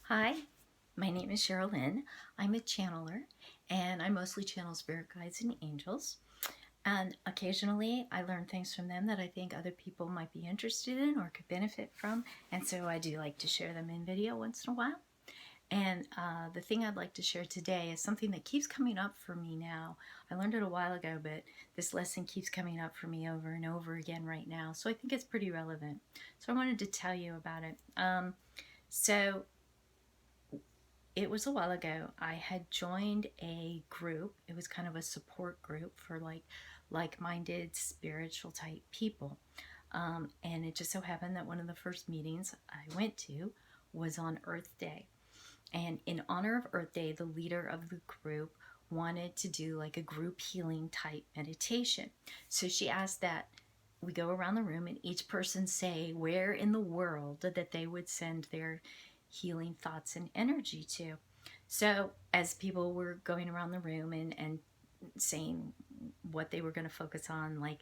Hi, my name is Cheryl Lynn. I'm a channeler and I mostly channel spirit guides and angels. And occasionally I learn things from them that I think other people might be interested in or could benefit from. And so I do like to share them in video once in a while. And the thing I'd like to share today is something that keeps coming up for me now. I learned it a while ago, but this lesson keeps coming up for me over and over again right now. So I think it's pretty relevant. So I wanted to tell you about it. So it was a while ago. I had joined a group. It was kind of a support group for like-minded spiritual type people. And it just so happened that one of the first meetings I went to was on Earth Day. And in honor of Earth Day, the leader of the group wanted to do like a group healing type meditation. So she asked that we go around the room and each person say where in the world that they would send their healing thoughts and energy to. So as people were going around the room and saying what they were going to focus on, like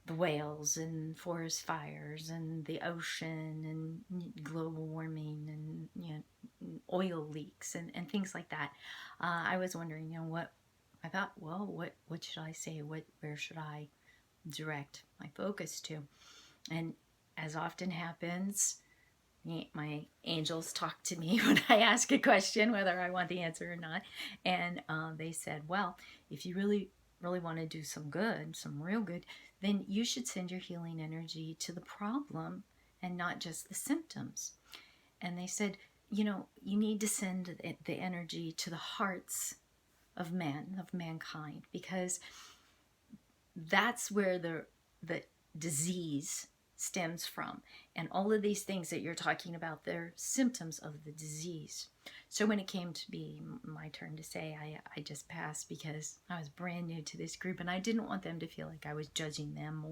the whales and forest fires and the ocean and global warming and oil leaks and things like that, I was wondering, what I thought. Well, what should I say? Where should I direct my focus to? And as often happens, my angels talk to me when I ask a question, whether I want the answer or not. And they said, well, if you really, really want to do some good, some real good, then you should send your healing energy to the problem and not just the symptoms. And they said, you need to send the energy to the hearts of mankind, because that's where the disease stems from. And all of these things that you're talking about, they're symptoms of the disease. So when it came to be my turn to say, I just passed because I was brand new to this group and I didn't want them to feel like I was judging them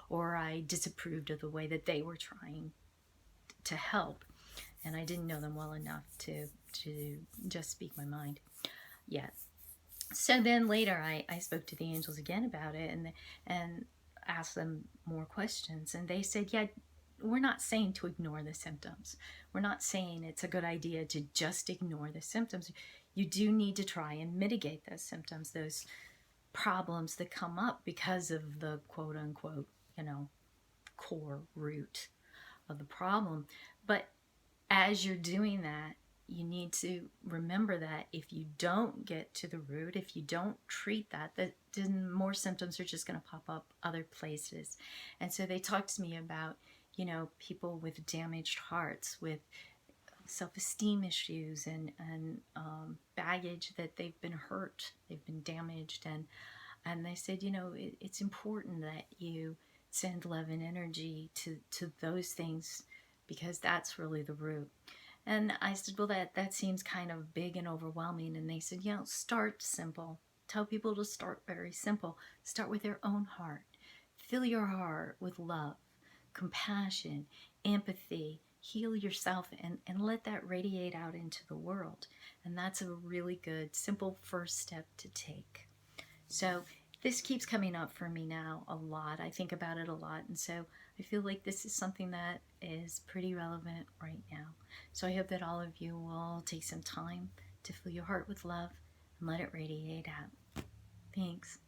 or I disapproved of the way that they were trying to help. And I didn't know them well enough to just speak my mind yet. So then later I spoke to the angels again about it and asked them more questions, and they said, yeah, we're not saying to ignore the symptoms. We're not saying it's a good idea to just ignore the symptoms. You do need to try and mitigate those symptoms, those problems that come up because of the quote unquote, core root of the problem. But as you're doing that, you need to remember that if you don't get to the root, if you don't treat that then more symptoms are just going to pop up other places. And so they talked to me about, people with damaged hearts, with self-esteem issues and baggage, that they've been hurt, they've been damaged. And they said, it's important that you send love and energy to those things, because that's really the root. And I said, well, that seems kind of big and overwhelming. And they said, start simple. Tell people to start very simple. Start with their own heart. Fill your heart with love, compassion, empathy. Heal yourself and let that radiate out into the world. And that's a really good, simple first step to take. So this keeps coming up for me now a lot. I think about it a lot. And so I feel like this is something that is pretty relevant right now. So I hope that all of you will take some time to fill your heart with love and let it radiate out. Thanks.